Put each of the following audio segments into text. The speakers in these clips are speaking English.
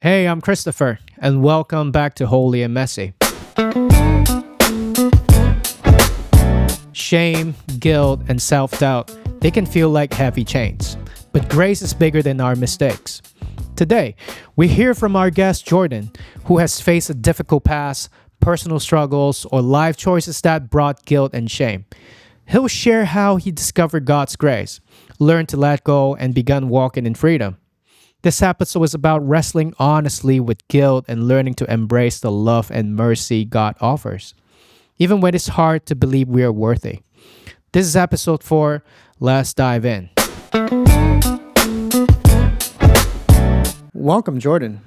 Hey, I'm Christopher, and welcome back to Holy and Messy. Shame, guilt, and self doubt, they can feel like heavy chains. But grace is bigger than our mistakes. Today, we hear from our guest Jordan, who has faced a difficult past, personal struggles, or life choices that brought guilt and shame. He'll share how he discovered God's grace, learned to let go, and began walking in freedom. This episode is about wrestling honestly with guilt and learning to embrace the love and mercy God offers, even when it's hard to believe we are worthy. This is episode 4. Let's dive in. Welcome, Jordan.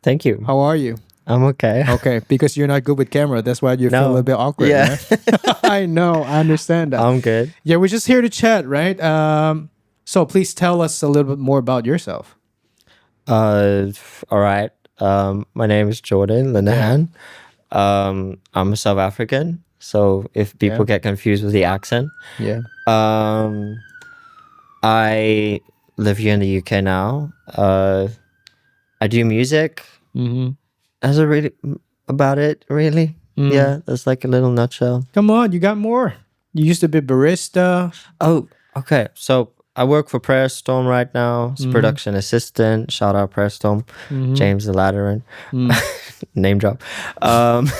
Thank you. How are you? I'm okay. Okay, because you're not good with camera. That's why you feel a little bit awkward. Yeah. Right? I know. I understand that. I'm good. Yeah, we're just here to chat, right? So please tell us a little bit more about yourself. All right. My name is Jordan Linehan. I'm South African. So if people get confused with the accent, Yeah. I live here in the UK now. I do music. Mm-hmm. That's about it, really. Yeah, that's like a little nutshell. Come on, you got more. You used to be barista. Oh, okay. So I work for Prayer Storm right now as production assistant. Shout out Prayer Storm, James the Lateran, name drop. And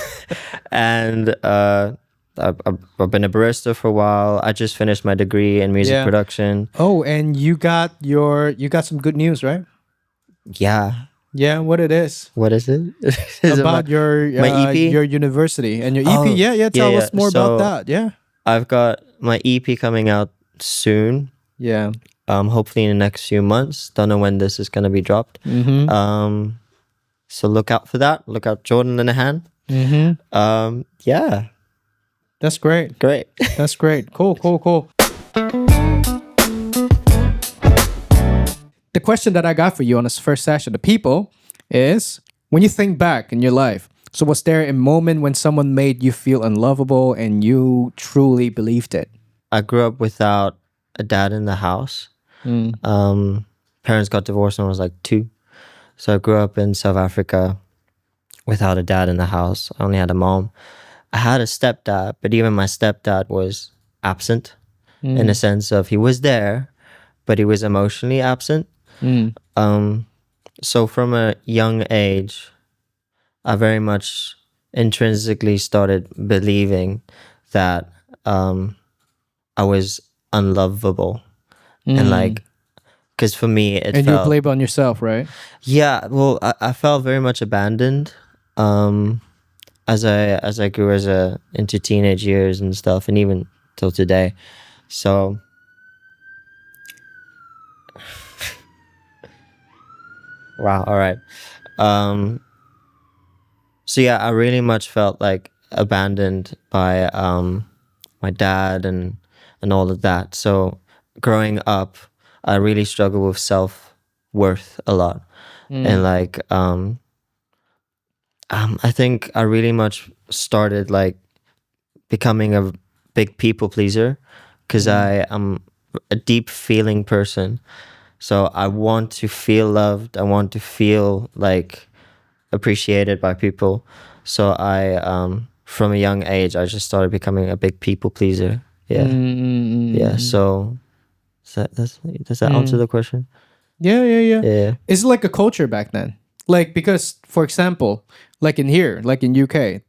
I've been a barista for a while. I just finished my degree in music production. Oh, and you got some good news, right? Yeah. Yeah, what it is? What is it? About your my EP? your university and your EP. Oh, Tell us more about that. Yeah. I've got my EP coming out soon. Yeah. Hopefully in the next few months. Don't know when this is gonna be dropped. So look out for that. Look out, Jordan Linehan. Yeah. That's great. Great. That's great. Cool. The question that I got for you on this first session, the people, is when you think back in your life, so was there a moment when someone made you feel unlovable and you truly believed it? I grew up without a dad in the house. Parents got divorced when I was like 2. So I grew up in South Africa without a dad in the house. I only had a mom. I had a stepdad, but even my stepdad was absent in the sense of he was there, but he was emotionally absent. So from a young age, I very much intrinsically started believing that I was unlovable. And like, because for me, it and felt... you blame on yourself, right? Yeah, well, I felt very much abandoned as I grew into teenage years and stuff, and even till today. So... Wow, all right. So yeah, I really much felt like abandoned by my dad and all of that. So growing up, I really struggled with self-worth a lot. And like I think I really much started like becoming a big people pleaser because I am a deep feeling person. So I want to feel loved. I want to feel like appreciated by people. So I, from a young age, I just started becoming a big people pleaser. Yeah, yeah. So does that answer the question? Yeah. It's like a culture back then. Like, because, for example, like in here, like in UK,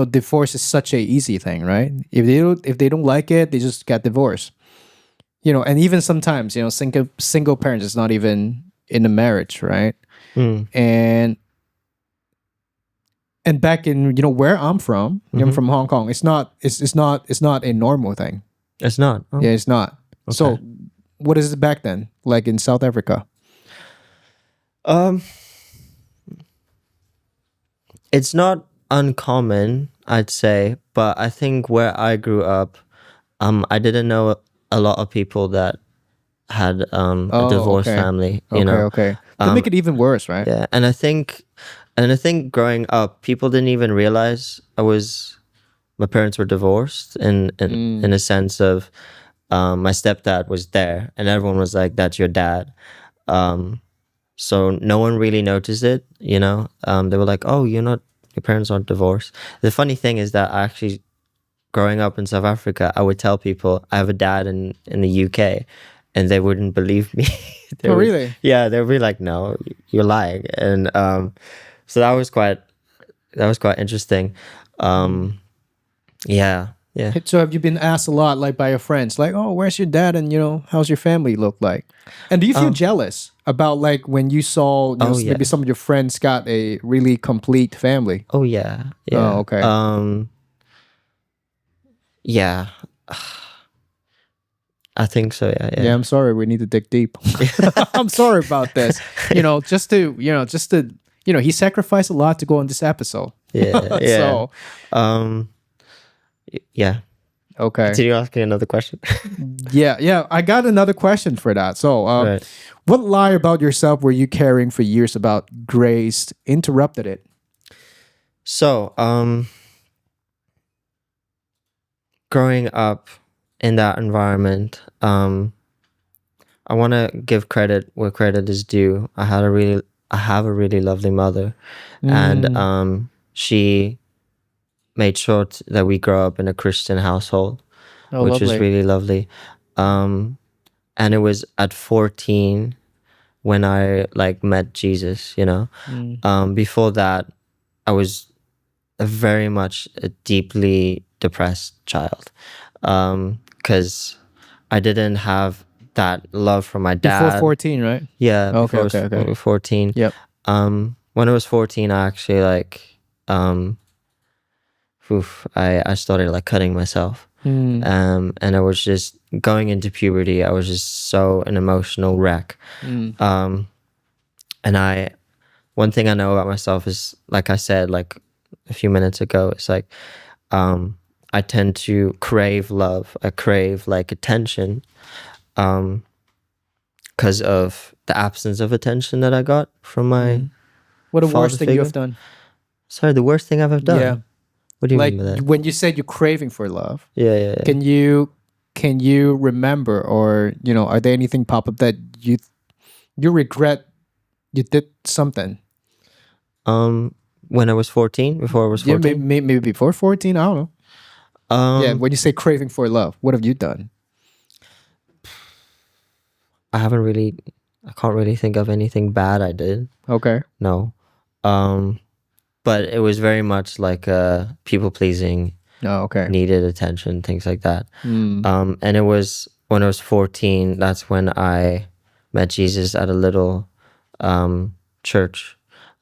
divorce is such a easy thing, right? If they don't like it, they just get divorced. And even sometimes, single parents is not even in a marriage, right? And back in where I'm from, I'm from Hong Kong. It's not a normal thing. It's not. Oh. Yeah, it's not. Okay. So, what is it back then, like in South Africa? It's not uncommon, I'd say, but I think where I grew up, I didn't know a lot of people that had a divorced family. Okay. To make it even worse, right? Yeah, and I think growing up, people didn't even realize my parents were divorced in a sense of my stepdad was there, and everyone was like, "That's your dad." so no one really noticed it. They were like, "Oh, your parents aren't divorced." The funny thing is that I actually, growing up in South Africa, I would tell people I have a dad in the UK, and they wouldn't believe me. Oh, really? Yeah, they'd be like, "No, you're lying." And so that was quite interesting. Yeah, yeah. So have you been asked a lot, like by your friends, like, "Oh, where's your dad?" And how's your family look like? And do you feel jealous about like when you saw Oh, yeah. maybe some of your friends got a really complete family? Oh, yeah, yeah. Oh, okay. Yeah, I think so. Yeah, Yeah, yeah. I'm sorry. We need to dig deep. I'm sorry about this. He sacrificed a lot to go on this episode. Yeah, yeah. So, Yeah. okay. Did you ask me another question? Yeah. I got another question for that. So, Right. what lie about yourself were you carrying for years about grace interrupted it? So, growing up in that environment, I want to give credit where credit is due. I have a really lovely mother, and she made sure that we grow up in a Christian household, Oh, which was lovely. really lovely. And it was at 14 when I like met Jesus. Before that, I was very much a deeply depressed child, because I didn't have that love from my dad. Before 14, right? Yeah, Okay, before okay. I was 14. Yep. When I was 14, I actually I started like cutting myself. And I was just going into puberty. I was just so an emotional wreck. And one thing I know about myself is, like I said, like a few minutes ago, it's like, I tend to crave love. I crave like attention, because of the absence of attention that I got from my What the father worst thing you have figure. done? Sorry, the worst thing I've ever done. Yeah. What do you Like mean by that? when you said you're craving for love, Yeah. can you remember, or are there anything pop up that you regret you did something? When I was 14, before I was Yeah, 14. maybe before 14. I don't know. Yeah, when you say craving for love, what have you done? I can't really think of anything bad I did. Okay. No. But it was very much like people pleasing, Oh, okay. needed attention, things like that. And it was when I was 14, that's when I met Jesus at a little church,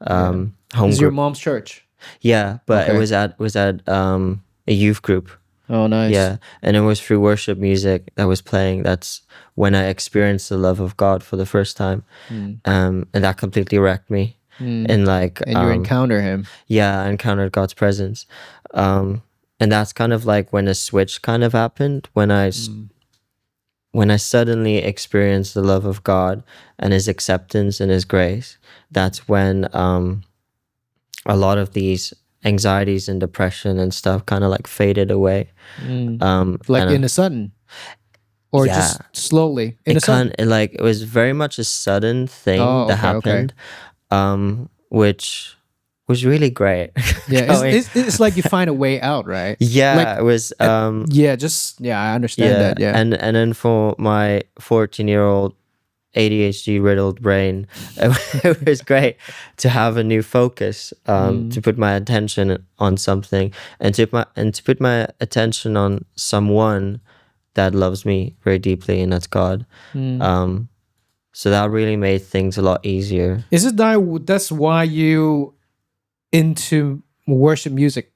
home Is your group. mom's church? Yeah, but Okay. it was at a youth group. Oh, nice. Yeah, and it was through worship music that was playing. That's when I experienced the love of God for the first time, and that completely wrecked me. And like, And you encounter him. yeah, I encountered God's presence, and that's kind of like when a switch kind of happened when I suddenly experienced the love of God and His acceptance and His grace. That's when a lot of these anxieties and depression and stuff kind of like faded away. Like and, in a sudden, or yeah. just slowly in a sudden. It was very much a sudden thing Oh, that okay, okay. happened, which was really great. Yeah, Going- it's like you find a way out, right? yeah, like, it was. I understand that. Yeah. and then for my 14-year-old ADHD riddled brain, it was great to have a new focus, to put my attention on something, and to put my attention on someone that loves me very deeply, and that's God. So that really made things a lot easier. Is it that's why you into worship music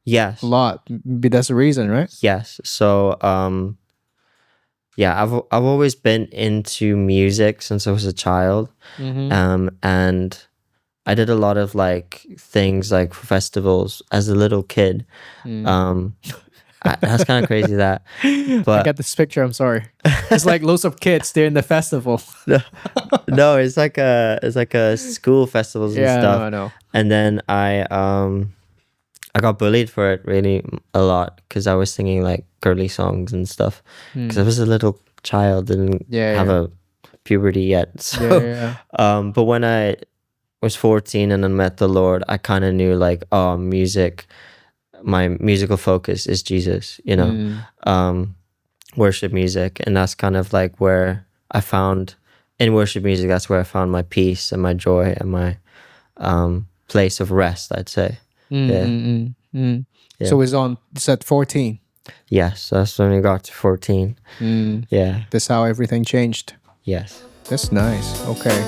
Yes. a lot? Maybe that's the reason, right? Yes. So yeah, I've always been into music since I was a child. And I did a lot of like things like festivals as a little kid. That's kind of crazy that. But I got this picture. I'm sorry. It's like loads of kids. They're in the festival. no, it's like a school festivals and Yeah, stuff. I know. And then I got bullied for it really a lot because I was singing like girly songs and stuff because I was a little child and Yeah, have yeah. a puberty yet. Yeah, So, yeah. but when I was 14 and I met the Lord, I kind of knew like, oh, music, my musical focus is Jesus, you know, Mm. worship music. And that's kind of like where I found, in worship music, that's where I found my peace and my joy and my place of rest, I'd say. Mm, Yeah. mm, mm, mm. Yeah. So it's at 14. Yes, that's when we got to 14. Mm. Yeah. That's how everything changed. Yes. That's nice. Okay.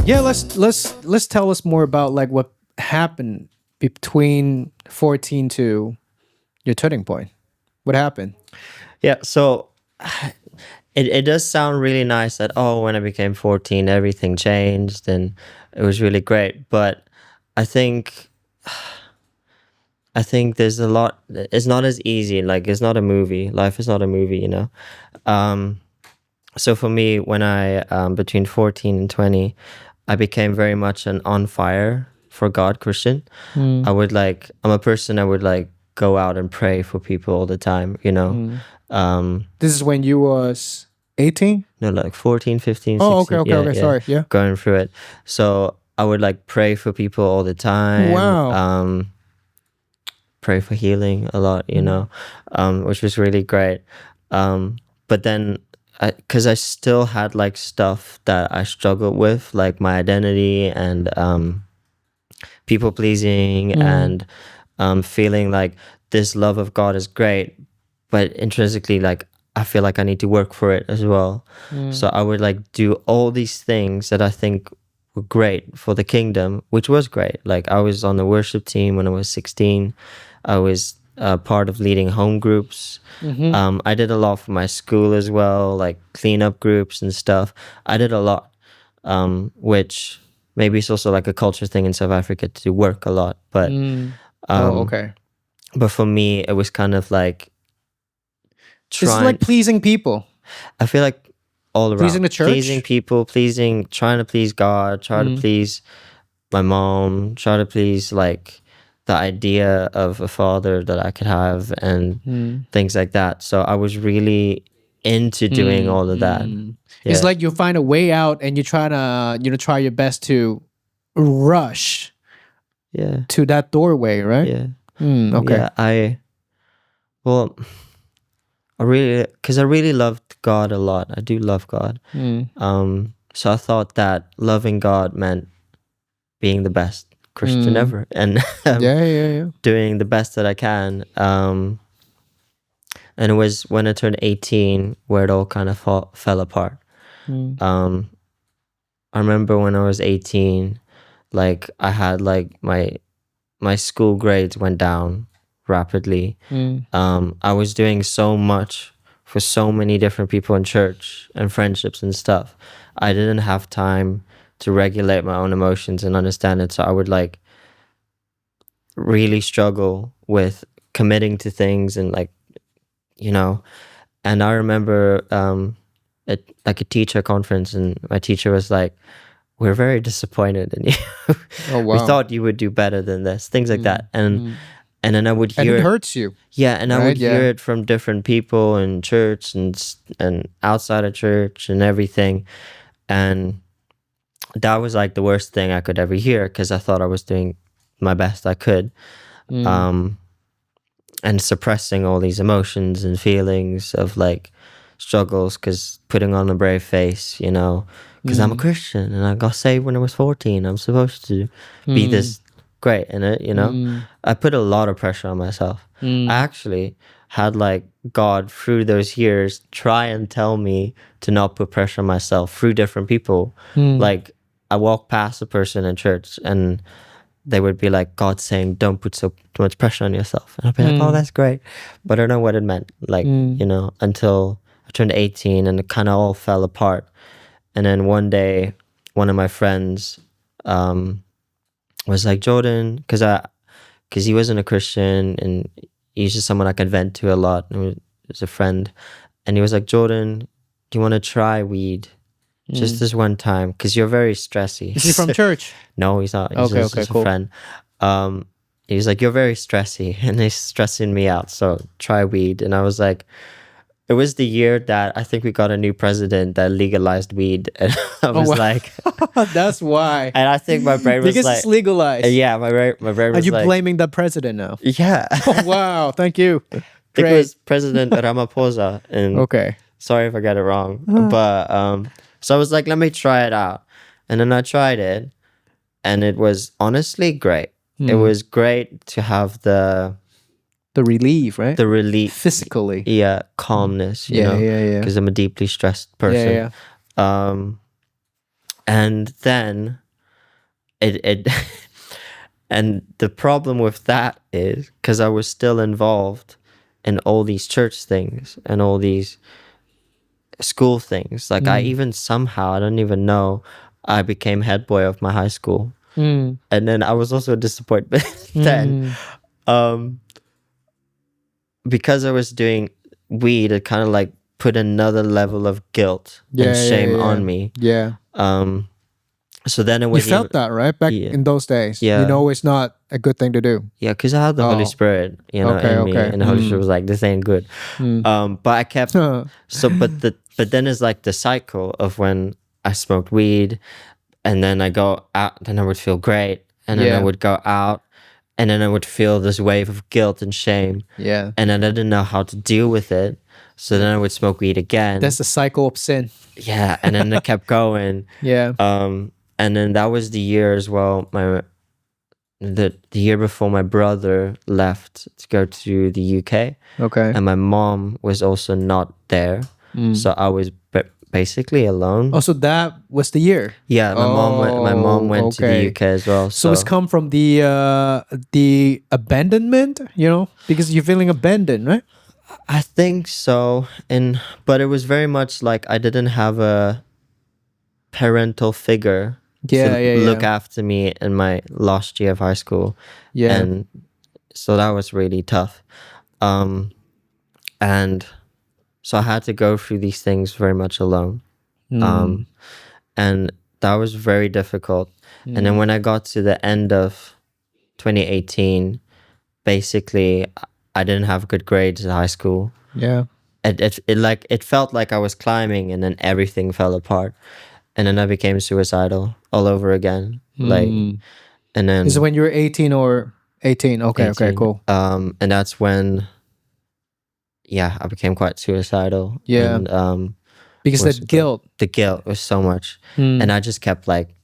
Yeah, let's tell us more about like what happened between 14 to your turning point. What happened? Yeah. So it does sound really nice that, oh, when I became 14, everything changed and it was really great. But I think there's a lot. It's not as easy. Like, it's not a movie. Life is not a movie, you know. So for me, when I between 14 and 20, I became very much an on fire for God Christian. Mm. I'm a person I would like go out and pray for people all the time, you know. This is when you was 18? No, like 14, 15, Oh, 16. okay. Yeah, yeah. Sorry. Yeah. Going through it. So I would like pray for people all the time. Wow. Pray for healing a lot, you know, which was really great. But then, because I still had like stuff that I struggled with, like my identity and people pleasing and feeling like this love of God is great, but intrinsically, like, I feel like I need to work for it as well. So I would like do all these things that I think were great for the kingdom, which was great. Like, I was on the worship team when I was 16. I was part of leading home groups. I did a lot for my school as well, like cleanup groups and stuff. I did a lot, which maybe it's also like a culture thing in South Africa to work a lot. But Okay. but for me, it was kind of like This is trying. like pleasing people. I feel like all around Pleasing the church? pleasing people, trying to please God, try to please my mom, try to please like the idea of a father that I could have and things like that. So I was really into doing all of that. It's Yeah. like you find a way out and you try to try your best to rush Yeah. to that doorway, right? Yeah. Okay. Yeah. Because I really loved God a lot. I do love God. So I thought that loving God meant being the best Christian ever and Yeah. doing the best that I can. And it was when I turned 18 where it all kind of fell apart. I remember when I was 18, like I had like my school grades went down rapidly. I was doing so much for so many different people in church and friendships and stuff. I didn't have time to regulate my own emotions and understand it. So I would like really struggle with committing to things and like, you know. And I remember at like a teacher conference, and my teacher was like, "We're very disappointed in you. Oh, We wow. thought you would do better than this." Things like that. And then I would And hear it hurts you. Yeah, and I right? would hear Yeah. it from different people in church and outside of church and everything. And that was like the worst thing I could ever hear, because I thought I was doing my best I could. And suppressing all these emotions and feelings of like struggles, because putting on a brave face, you know, because I'm a Christian and I got saved when I was 14. I'm supposed to be this great in it, you know. I put a lot of pressure on myself. I actually had like God through those years try and tell me to not put pressure on myself through different people. Like, I walk past a person in church and they would be like, God's saying, don't put so much pressure on yourself. And I'd be like, oh, that's great. But I don't know what it meant, like, you know, until I turned 18 and it kind of all fell apart. And then one day, one of my friends was like, Jordan, because he wasn't a Christian and he's just someone I could vent to a lot. And he was a friend. And he was like, Jordan, do you want to try weed? Just this one time, because you're very stressy. Is he from church? No, he's not. He's Okay, just okay, a cool. friend. he was like, "You're very stressy and it's stressing me out, so try weed." And I was like, it was the year that I think we got a new president that legalized weed, and I was wow. like, That's why. and I think my brain was Because like, it's legalized. yeah, my brain Are was you like, blaming the president now? yeah. Oh, wow. Thank you. I think it Great. was President Ramaphosa, and Okay. sorry if I got it wrong, but so I was like, let me try it out, and then I tried it, and it was honestly great. It was great to have the relief, right? relief, Physically. yeah, calmness, you Yeah, know, yeah. because I'm a deeply stressed person. Yeah, yeah. And then it and the problem with that is because I was still involved in all these church things and all these school things. Like I even somehow, I don't even know, I became head boy of my high school. And then I was also a disappointment then. Because I was doing weed, it kind of like put another level of guilt and shame on me. Yeah. So then it You was felt that, right? Back in those days. Yeah. You know it's not a good thing to do. Yeah, because I had the Holy Spirit, you know, Okay, in me, okay. and the Holy Spirit was like, "This ain't good." But I kept but then it's like the cycle of when I smoked weed, and then I go out, then I would feel great, and then I would go out, and then I would feel this wave of guilt and shame, Yeah. and then I didn't know how to deal with it. So then I would smoke weed again. That's the cycle of sin. Yeah, and then it kept going. Yeah. And then that was the year as well. The year before my brother left to go to the UK. Okay. And my mom was also not there, so I was basically alone. Oh, so that was the year. Yeah, my mom went to the UK as well. So it's come from the abandonment, you know, because you're feeling abandoned, right? I think so, but it was very much like I didn't have a parental figure to look after me in my last year of high school. Yeah. And so that was really tough. And so I had to go through these things very much alone. And that was very difficult. And then when I got to the end of 2018, basically I didn't have good grades in high school. Yeah. It felt like I was climbing and then everything fell apart. And then I became suicidal all over again. Like, and then Is it when you were 18 or 18? Okay, 18. okay, cool. And that's when, I became quite suicidal. Yeah. And Because that guilt. The guilt was so much. And I just kept like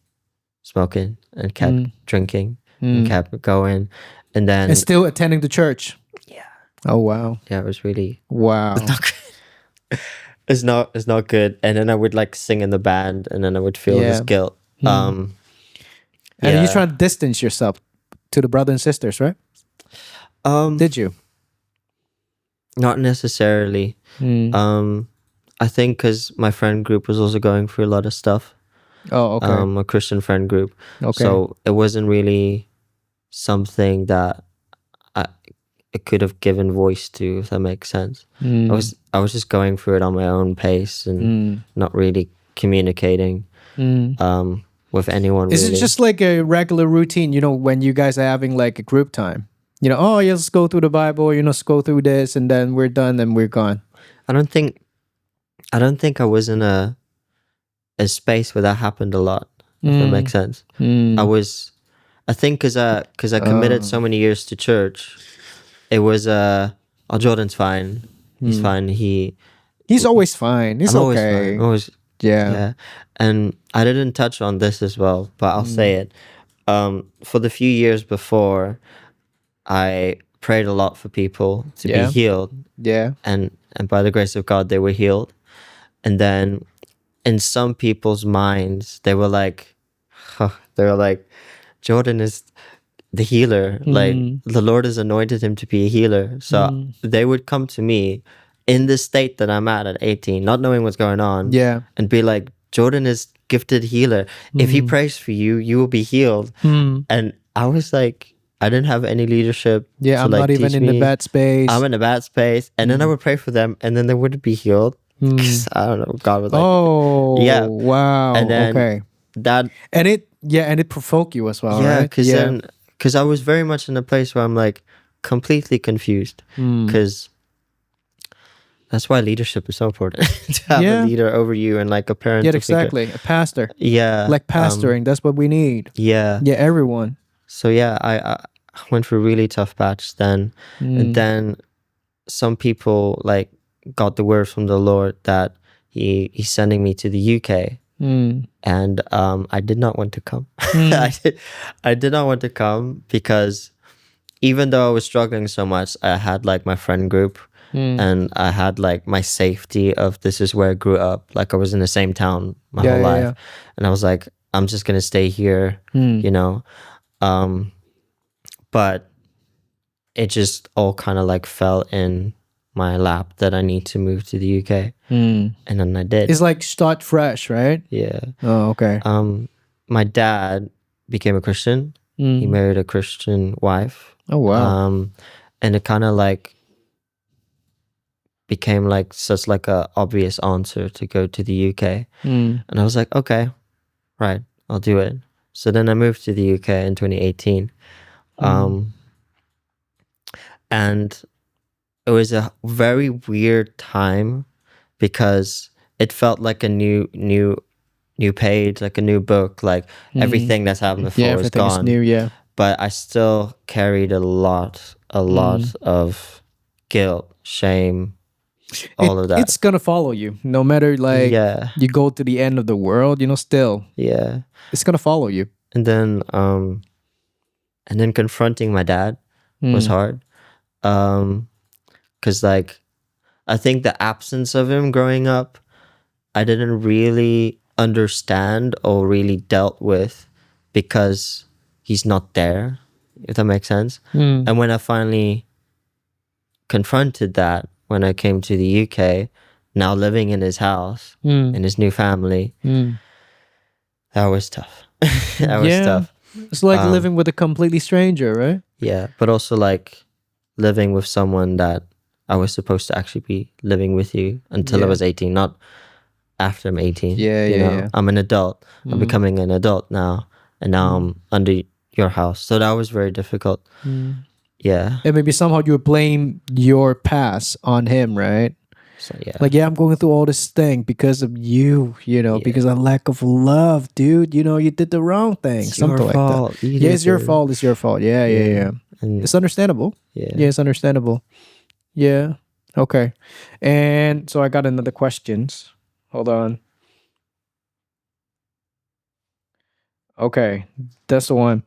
smoking and kept drinking and kept going. And then And still attending the church. Yeah. Oh wow. Yeah, it was really wow. It's not good. And then I would like sing in the band, and then I would feel this guilt. And you're trying to distance yourself to the brothers and sisters, right? Did you? Not necessarily. I think because my friend group was also going through a lot of stuff. Oh, okay. A Christian friend group. Okay. So it wasn't really something that I could have given voice to, if that makes sense. I was just going through it on my own pace and not really communicating with anyone. Is really. it just like a regular routine, you know, when you guys are having like a group time? You know, oh, yeah, let's go through the Bible, you know, let's go through this, and then we're done and we're gone. I don't think I was in a space where that happened a lot, if that makes sense. I think because I committed so many years to church, it was Jordan's fine. He's fine. He's always fine. He's I'm okay. Always fine. Always, yeah. And I didn't touch on this as well, but I'll say it. For the few years before, I prayed a lot for people to be healed. Yeah. And by the grace of God, they were healed. And then in some people's minds, they were like, Jordan is the healer. Like the Lord has anointed him to be a healer. So they would come to me in the state that I'm at 18, not knowing what's going on. Yeah. And be like, Jordan is gifted healer. If he prays for you, you will be healed. And I was like, I didn't have any leadership. Yeah, to I'm like not even in the bad space. I'm in a bad space. And then I would pray for them, and then they wouldn't be healed. 'Cause I don't know. God was like, wow. And then okay. that, And it provoked you as well, yeah, right? because then, because I was very much in a place where I'm like completely confused. Because that's why leadership is so important. To have a Yeah. leader over you and like a parent. Yeah, exactly. A pastor. Yeah. Like pastoring, that's what we need. Yeah. Yeah, everyone. So yeah, I went through a really tough patch then. And then some people like got the word from the Lord that he's sending me to the UK. And I did not want to come. I did not want to come because even though I was struggling so much, I had like my friend group and I had like my safety of this is where I grew up. Like I was in the same town my whole life. And I was like, I'm just gonna stay here, you know. But it just all kind of like fell in my lap that I need to move to the UK. And then I did. It's like start fresh, right? Yeah. Oh, okay. My dad became a Christian. He married a Christian wife. Oh, wow. And it kind of like became like such like a obvious answer to go to the UK. And I was like, okay, right, I'll do it. So then I moved to the UK in 2018. And it was a very weird time because it felt like a new page, like a new book, like everything that's happened before Yeah, is everything is gone. new, yeah. But I still carried a lot of guilt, shame, all of that. It's gonna follow you no matter like Yeah. you go to the end of the world, you know, still Yeah. it's gonna follow you. And then confronting my dad was hard. Cause like I think the absence of him growing up, I didn't really understand or really dealt with because he's not there, if that makes sense. And when I finally confronted that, when I came to the UK, now living in his house, in his new family, that was tough. That was tough. It's like living with a completely stranger, right? Yeah, but also like living with someone that I was supposed to actually be living with you until I was 18, not after I'm 18. Yeah, you yeah, know? yeah. I'm an adult. I'm becoming an adult now, and now I'm under your house. So that was very difficult. Yeah. And maybe somehow you would blame your past on him, right? So yeah. Like, yeah, I'm going through all this thing because of you, you know, because of lack of love, dude. You know, you did the wrong thing. It's something your like fault. that. You Yeah, it's your did it. fault. It's your fault. Yeah, yeah, yeah. And It's understandable. yeah. Yeah, it's understandable. Yeah. Okay. And so I got another questions. Hold on. Okay. That's the one.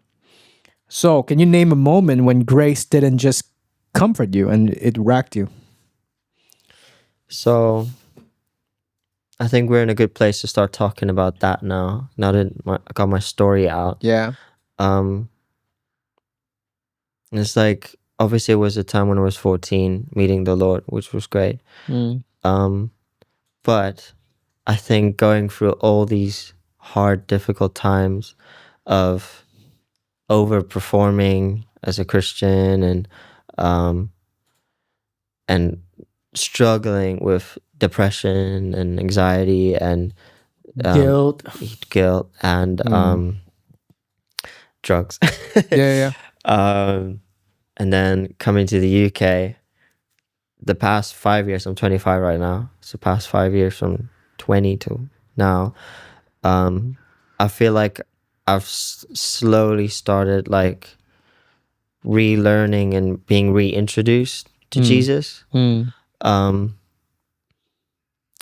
So can you name a moment when grace didn't just comfort you and it wrecked you? So I think we're in a good place to start talking about that now. Now that I got my story out. Yeah. It's like obviously it was a time when I was 14 meeting the Lord, which was great. But I think going through all these hard, difficult times of overperforming as a Christian and struggling with depression and anxiety and Guilt. guilt and drugs. Yeah, yeah. And then coming to the UK, the past 5 years, I'm 25 right now. So past 5 years from 20 to now, I feel like I've slowly started like relearning and being reintroduced to Jesus. And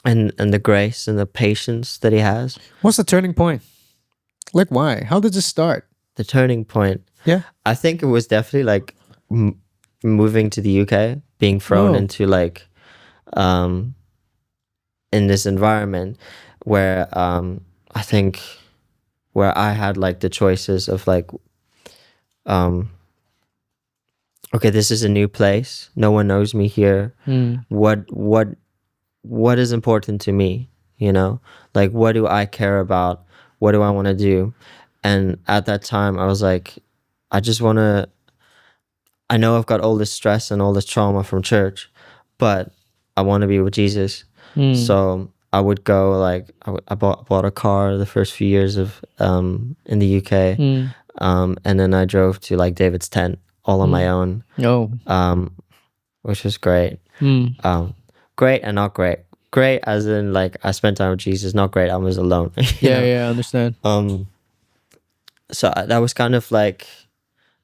the grace and the patience that he has. What's the turning point? Like, why? How did this start? The turning point. Yeah. I think it was definitely like moving to the UK, being thrown into like in this environment where I think where I had like the choices of like okay, this is a new place. No one knows me here. What is important to me, you know? Like what do I care about? What do I want to do? And at that time I was like, I just want to, I know I've got all this stress and all this trauma from church, but I want to be with Jesus. So I would go like, I bought a car the first few years of in the UK. And then I drove to like David's tent all on my own, Oh. which was great. Great and not great. Great as in like I spent time with Jesus. Not great, I was alone. you know? Yeah, I understand. So that was kind of like,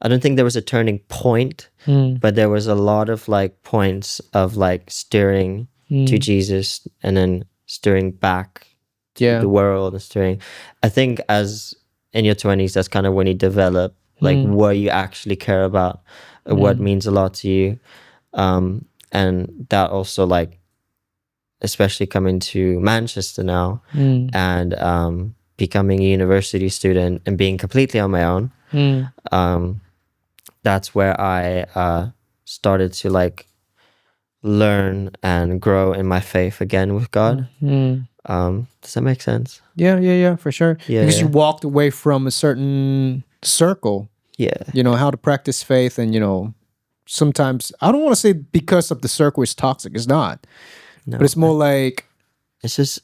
I don't think there was a turning point, but there was a lot of like points of like steering to Jesus and then steering back to the world and steering. I think as in your 20s, that's kind of when you develop like what you actually care about, what means a lot to you. And that also like, especially coming to Manchester now and becoming a university student and being completely on my own. That's where I started to like learn and grow in my faith again with God. Does that make sense? Yeah, for sure. Yeah, Because you yeah. walked away from a certain circle, Yeah. you know, how to practice faith. And, you know, sometimes, I don't want to say because of the circle is toxic. It's not. No, But it's more like it's just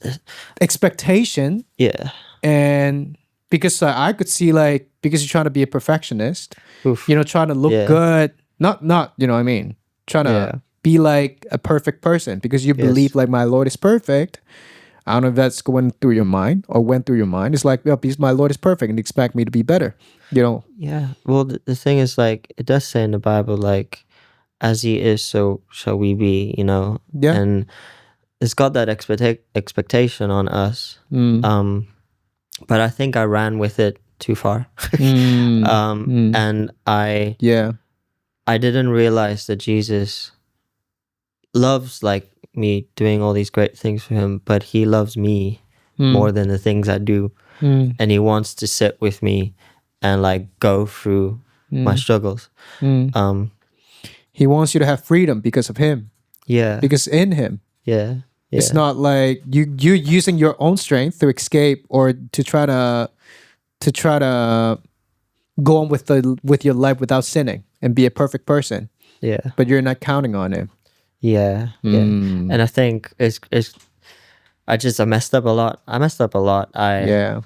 expectation. yeah. And because I could see like, because you're trying to be a perfectionist, Oof. you know, trying to look Yeah. good, not, you know what I mean? Trying to Yeah. be like a perfect person because you believe like my Lord is perfect. I don't know if that's going through your mind or went through your mind. It's like, well, because my Lord is perfect and expect me to be better, you know? Yeah. Well, the thing is, like, it does say in the Bible, like, as he is, so shall we be, you know? Yeah. And it's got that expectation on us. But I think I ran with it too far. And Yeah. I didn't realize that Jesus loves, like, me doing all these great things for him, but he loves me more than the things I do. And he wants to sit with me and like go through my struggles. He wants you to have freedom because of him, Yeah. because in him. Yeah. Yeah. It's not like you using your own strength to escape or to try to go on with your life without sinning and be a perfect person. Yeah. But you're not counting on him. Yeah. Yeah. And I think I messed up a lot. I messed up a lot.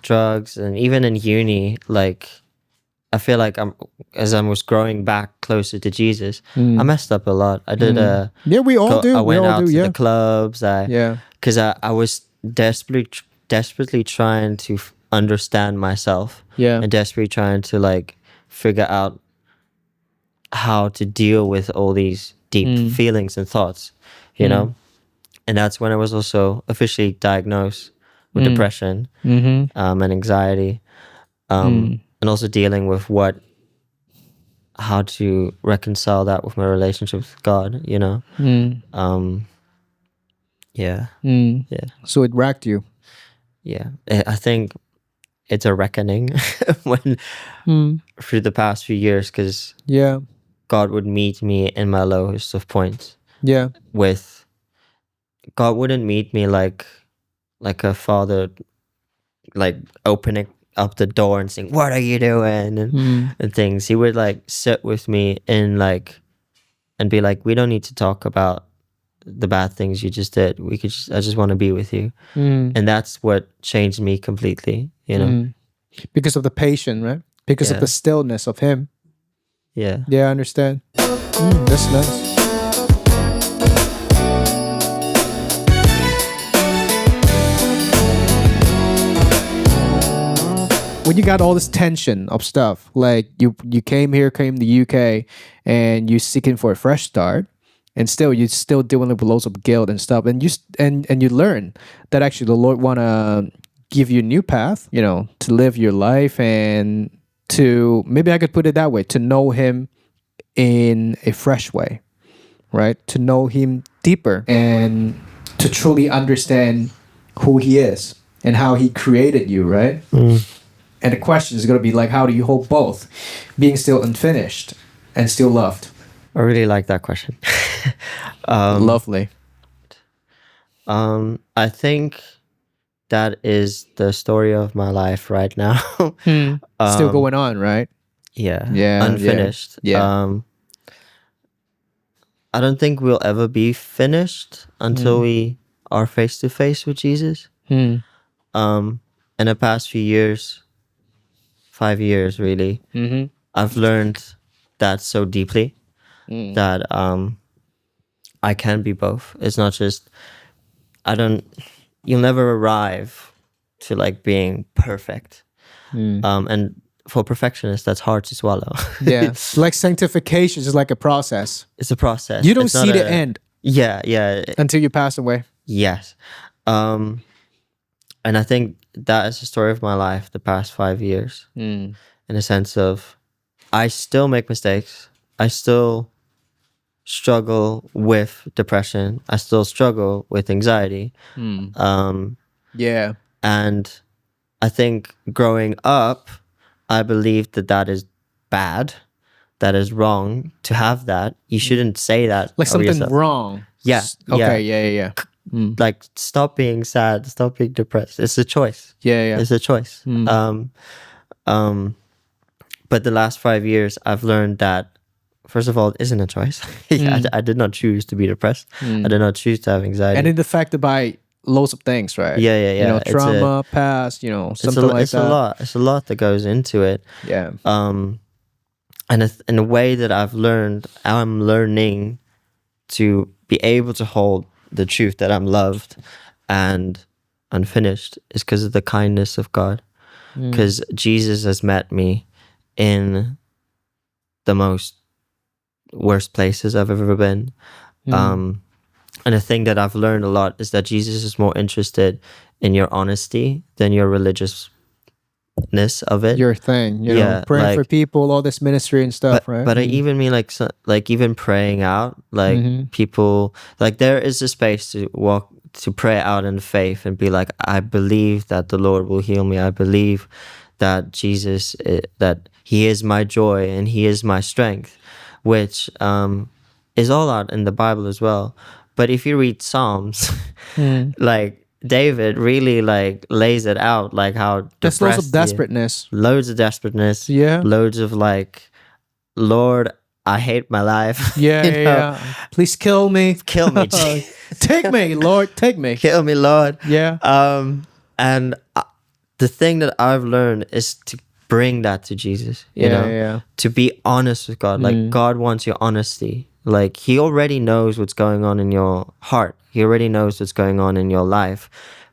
Drugs, and even in uni, like I feel like as I was growing back closer to Jesus, I messed up a lot. I did Yeah, we all do. I We went all out do. to Yeah. the clubs. Because I was desperately trying to understand myself. Yeah. And desperately trying to like figure out how to deal with all these deep feelings and thoughts, you know? And that's when I was also officially diagnosed with depression and anxiety, and also dealing with how to reconcile that with my relationship with God, you know? Yeah. Yeah. So it racked you. Yeah. I think it's a reckoning when through the past few years, because Yeah. God would meet me in my lowest of points. Yeah. God wouldn't meet me like a father, like opening up the door and saying, "What are you doing?" and things. He would like sit with me in like and be like, "We don't need to talk about the bad things you just did. I just want to be with you." And that's what changed me completely, you know? Because of the patience, right? Because of Yeah. the stillness of him. Yeah. Yeah, I understand. That's nice. When you got all this tension of stuff, like you came to the UK and you're seeking for a fresh start, and still you're still dealing with loads of guilt and stuff, and you learn that actually the Lord wanna give you a new path, you know, to live your life and to, maybe I could put it that way, to know him in a fresh way, right? To know him deeper and to truly understand who he is and how he created you, right? And the question is going to be like, how do you hold both, being still unfinished and still loved? I really like that question. Lovely. I think that is the story of my life right now. Still going on, right? Yeah. Yeah, Unfinished. yeah. I don't think we'll ever be finished until we are face to face with Jesus. In the past few years, 5 years, really, Mm-hmm. I've learned that so deeply that I can be both. It's not just I don't. You'll never arrive to like being perfect. And for perfectionists, that's hard to swallow. Yeah. Like sanctification is like a process. It's a process. You don't It's not see the end Yeah. until you pass away. Yes. And I think that is the story of my life the past 5 years, in a sense of I still make mistakes. I still struggle with depression. I still struggle with anxiety. Yeah. And I think growing up, I believed that that is bad, that is wrong to have that. You shouldn't say that. Like of something yourself. wrong. Yeah. Okay. Yeah. Like, stop being sad, stop being depressed. It's a choice. Yeah. It's a choice. But the last 5 years, I've learned that, first of all, it isn't a choice. I did not choose to be depressed. I did not choose to have anxiety. And in the fact by loads of things, right? Yeah. You know, trauma, past, you know, something like that. It's a lot. It's a lot that goes into it. Yeah. And in a way that I'm learning to be able to hold the truth that I'm loved and unfinished is because of the kindness of God. Because Jesus has met me in the most worst places I've ever been. And the thing that I've learned a lot is that Jesus is more interested in your honesty than your religiousness of it. Your thing, you know, praying for people, all this ministry and stuff, right? But I even mean like even praying out, like people, like there is a space to pray out in faith and be like, I believe that the Lord will heal me. I believe that Jesus, that He is my joy and He is my strength, which is all out in the Bible as well. But if you read Psalms, like David really like lays it out, like how there's loads of desperateness, loads of desperateness, loads of like, Lord, I hate my life. Yeah. Please kill me. Kill me. Take me, Lord. Take me. Kill me, Lord. Yeah. And the thing that I've learned is to bring that to Jesus. You know, to be honest with God. Like God wants your honesty. Like He already knows what's going on in your heart. He already knows what's going on in your life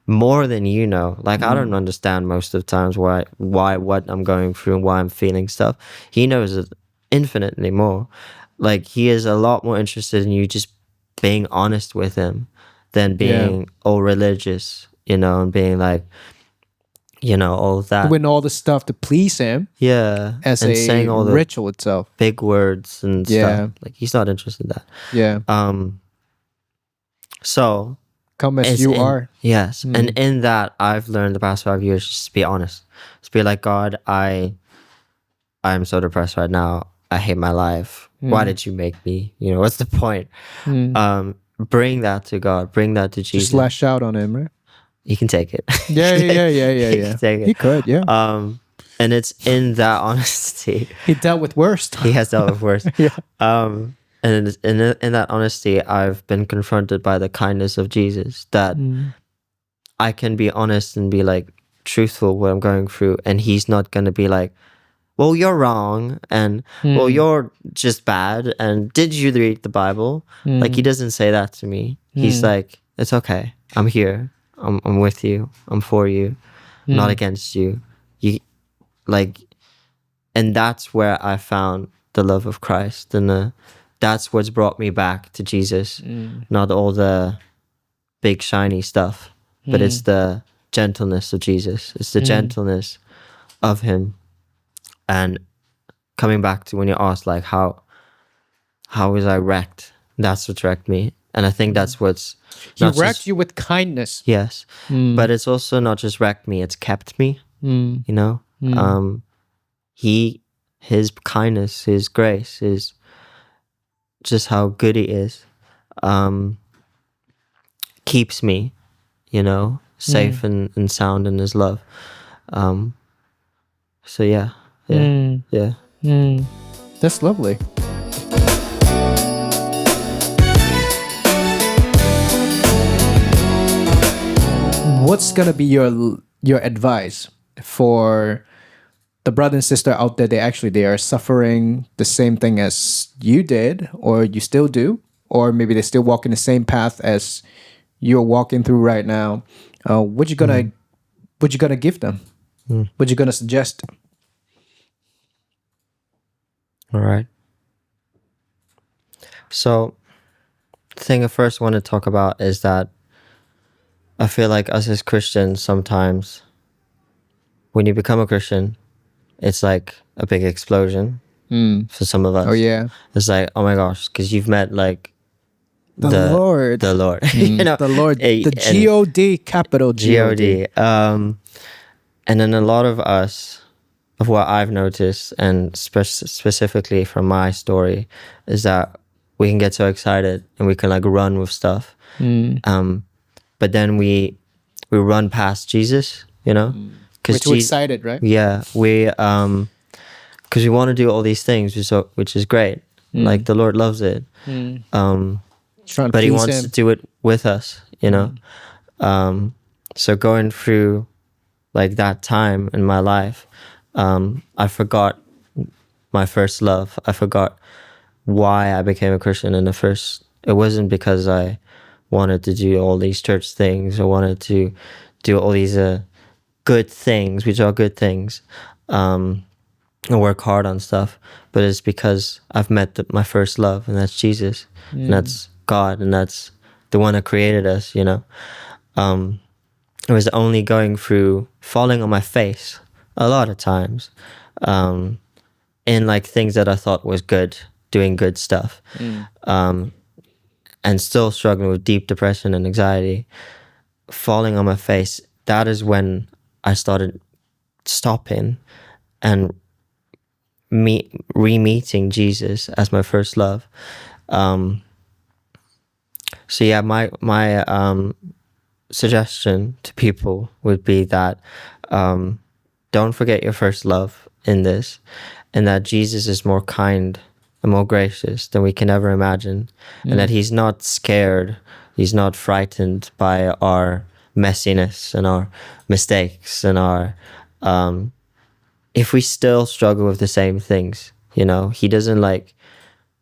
more than you know. Like I don't understand most of the times why what I'm going through and why I'm feeling stuff. He knows it infinitely more. Like He is a lot more interested in you just being honest with Him than being all religious, you know, and being like, you know, all of that. Doing all the stuff to please Him. Yeah. As and a saying all the ritual itself. big words and stuff. Like He's not interested in that. Yeah. So come as you are. Yes. And in that I've learned the past 5 years just to be honest. Just be like, God, I'm so depressed right now. I hate my life. Why did you make me? You know, what's the point? Bring that to God. Bring that to Jesus. Just lash out on Him, right? He can take it. Yeah. He can take it. He could, yeah. And it's in that honesty. He dealt with worst. He has dealt with worst. Yeah. And in that honesty, I've been confronted by the kindness of Jesus, that I can be honest and be like truthful what I'm going through, and He's not going to be like, well, you're wrong, and well, you're just bad, and did you read the Bible? Like He doesn't say that to me. He's like, it's okay. I'm here. I'm with you. I'm for you. Not against you. And that's where I found the love of Christ, and that's what's brought me back to Jesus. Not all the big shiny stuff, but it's the gentleness of Jesus. It's the gentleness of Him. And coming back to when you asked, like, how was I wrecked? That's what wrecked me. And I think that's what's... He wrecked you with kindness. Yes. But it's also not just wrecked me, it's kept me. You know? His kindness, His grace, His just how good He is, keeps me, you know, safe and sound in His love. So yeah. That's lovely. What's gonna be your advice for the brother and sister out there, they are suffering the same thing as you did, or you still do, or maybe they're still walking the same path as you're walking through right now. What you gonna give them? What you gonna suggest? All right. So, the thing I first want to talk about is that I feel like us as Christians, sometimes when you become a Christian, it's like a big explosion for some of us. Oh yeah, It's like, oh my gosh, because you've met like the Lord, the Lord, you know, the Lord, eh, the God, capital God. And then a lot of us, of what I've noticed, and specifically from my story, is that we can get so excited and we can like run with stuff, but then we run past Jesus, you know, We're too excited, right? yeah, because we want to do all these things, which is great. Like the Lord loves it, Trying to but He please wants him. to do it with us, you know. So going through like that time in my life, I forgot my first love. I forgot why I became a Christian in the first. It wasn't because I wanted to do all these church things or wanted to do all these good things, which are good things, and work hard on stuff. But it's because I've met my first love, and that's Jesus, and that's God, and that's the one that created us, you know. It was only going through falling on my face a lot of times, in like things that I thought was good, doing good stuff, and still struggling with deep depression and anxiety, falling on my face. That is when I started stopping and re-meeting Jesus as my first love. So yeah, my suggestion to people would be that don't forget your first love in this, and that Jesus is more kind and more gracious than we can ever imagine, and that He's not scared, He's not frightened by our messiness and our mistakes and our if we still struggle with the same things, you know. He doesn't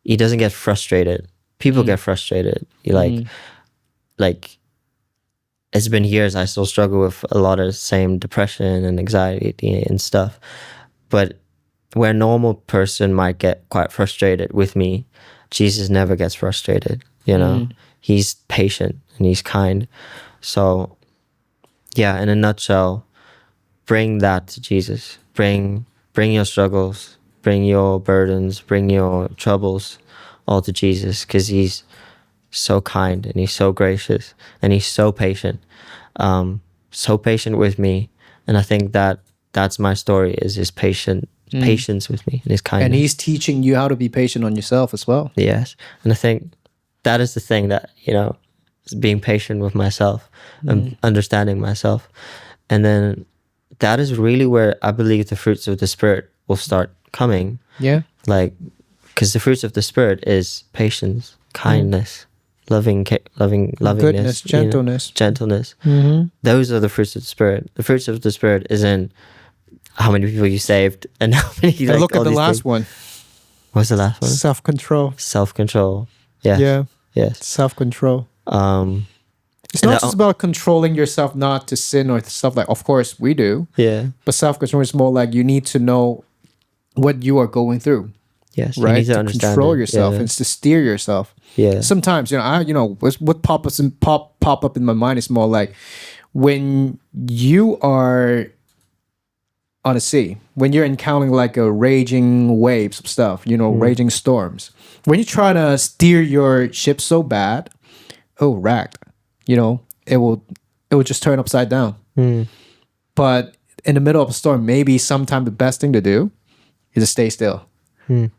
get frustrated. People get frustrated. Like it's been years, I still struggle with a lot of the same depression and anxiety and stuff. But where a normal person might get quite frustrated with me, Jesus never gets frustrated, you know. He's patient and He's kind. So yeah, in a nutshell, bring that to Jesus. Bring your struggles, bring your burdens, bring your troubles all to Jesus, because He's so kind and He's so gracious and He's so patient. So patient with me. And I think that's my story, is His patience with me and His kindness. And He's teaching you how to be patient on yourself as well. Yes. And I think that is the thing, that, you know, is being patient with myself and understanding myself. And then that is really where I believe the fruits of the Spirit will start coming. Yeah. Like, because the fruits of the Spirit is patience, kindness, lovingness, goodness, gentleness. Gentleness. Those are the fruits of the Spirit. The fruits of the Spirit isn't how many people you saved and how many. Like, look at the last one. What's the last one? Self-control. Self-control. Yeah. Yeah. Yes. Self-control. It's not just about controlling yourself not to sin or stuff like. Of course, we do. Yeah. But self-control is more like you need to know what you are going through. Yes. Right. You need to understand control yourself and to steer yourself. Yeah. Sometimes, what pop up in my mind is more like when you are on a sea, when you're encountering like a raging waves of stuff, raging storms. When you try to steer your ship so bad, racked. It will just turn upside down. But in the middle of a storm, maybe sometimes the best thing to do is to stay still,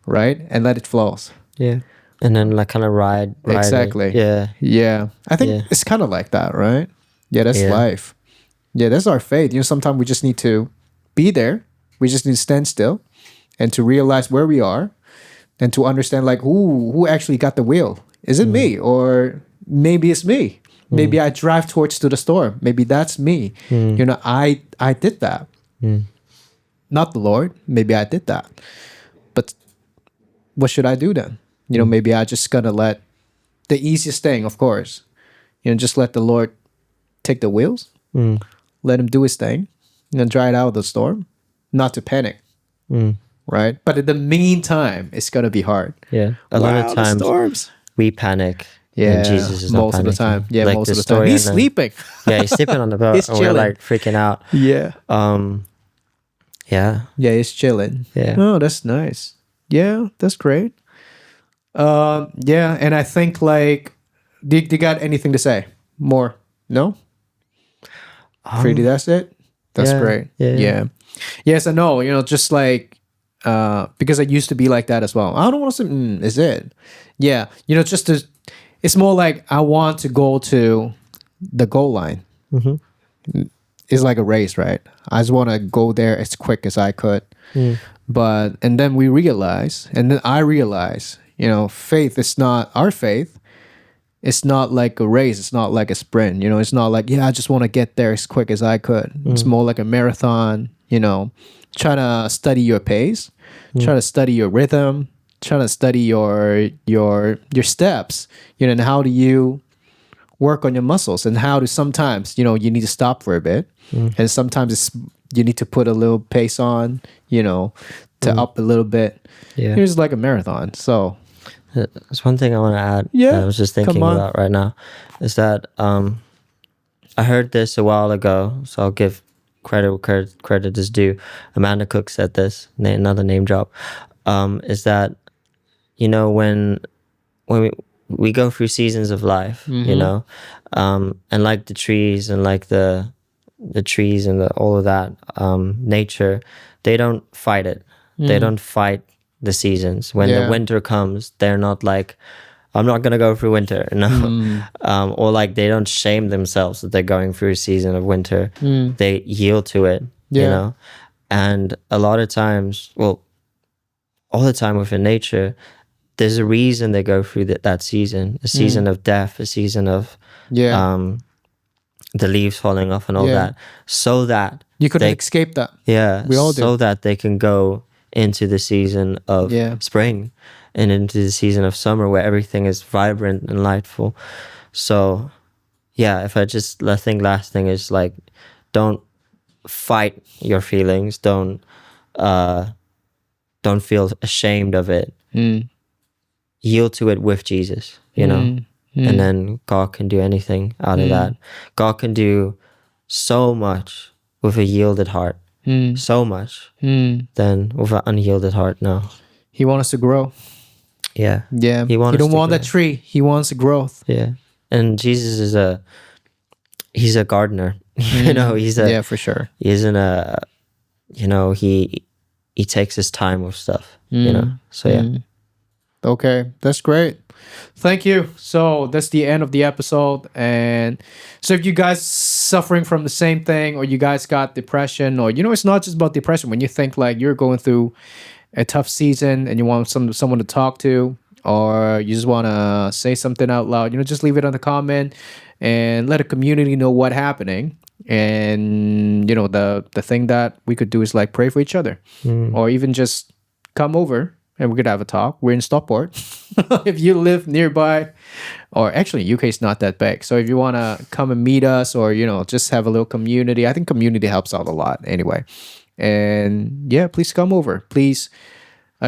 right, and let it flow. Yeah, and then like kind of ride exactly. It. Yeah. I think it's kind of like that, right? Yeah, that's life. Yeah, that's our faith. Sometimes we just need to be there. We just need to stand still and to realize where we are, and to understand like who actually got the wheel. Is it me, or maybe it's me? Maybe I drive towards to the storm. Maybe that's me. I did that. not the Lord. Maybe I did that. But what should I do then? Maybe I just gotta let the easiest thing, of course, just let the Lord take the wheels, let him do his thing, dry it out of the storm, not to panic, right? But in the meantime, it's gonna be hard. Yeah, a lot of times storms. we panic. Yeah, and Jesus is not most of the panicking. time. Yeah, Like most the of the time. story He's in the- sleeping. Yeah, he's sleeping on the boat. He's and we're chilling. like freaking out. Yeah. Yeah. Yeah, he's chilling. Yeah. Oh, that's nice. Yeah, that's great. Yeah, and I think like, do you got anything to say more? No. Freddie, that's it. That's yeah, great. yeah. Yeah. Yes, I know. Just like because I used to be like that as well. I don't want to say, is it? Yeah. Just to, it's more like I want to go to the goal line. It's like a race, right? I just want to go there as quick as I could. But, and then I realize, faith is not our faith. It's not like a race. It's not like a sprint. It's not like, I just want to get there as quick as I could. It's more like a marathon, trying to study your pace, trying to study your rhythm, trying to study your steps, and how do you work on your muscles, and how do sometimes, you need to stop for a bit. And sometimes you need to put a little pace on, to up a little bit. Yeah. It's like a marathon. So There's one thing I want to add. Yeah, I was just thinking come on. about right now, is that I heard this a while ago, so I'll give credit is due. Amanda Cook said this, another name drop. Is that when we go through seasons of life, and like the trees and like the trees and all of that nature, they don't fight it. They don't fight the seasons. When the winter comes, they're not like, I'm not gonna go through winter. No. Or like they don't shame themselves that they're going through a season of winter. They yield to it. And a lot of times, well, all the time within nature, there's a reason they go through that season, a season of death, a season of the leaves falling off and all that, so that you could escape that. Yeah, we all do. So that they can go into the season of spring and into the season of summer where everything is vibrant and lightful. So yeah, I think last thing is like, don't fight your feelings. Don't feel ashamed of it. Yield to it with Jesus, and then God can do anything out of that. God can do so much with a yielded heart. So much than with an unyielded heart. No, he wants us to grow. Yeah. He don't want that tree. He wants the growth. Yeah. And Jesus is he's a gardener. He's for sure. He isn't he takes his time with stuff. So yeah. Okay, that's great. Thank you. So that's the end of the episode. And so if you guys suffering from the same thing, or you guys got depression, or it's not just about depression. When you think like you're going through a tough season and you want someone to talk to, or you just want to say something out loud, just leave it on the comment and let the community know what's happening. And the thing that we could do is like pray for each other, or even just come over and we could have a talk. We're in Stockport. If you live nearby, or actually UK is not that big, so if you want to come and meet us, or just have a little community, I think community helps out a lot anyway. And yeah, please come over. Please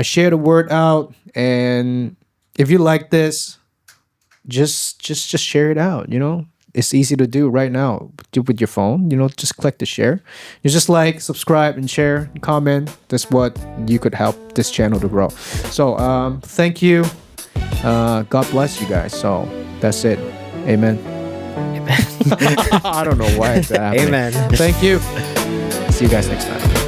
share the word out. And if you like this, just share it out. It's easy to do right now with your phone. Just click the share. You just like, subscribe, and share, comment. That's what you could help this channel to grow. So thank you. God bless you guys. So that's it. Amen. I don't know why it's happening. Amen. Thank you. See you guys next time.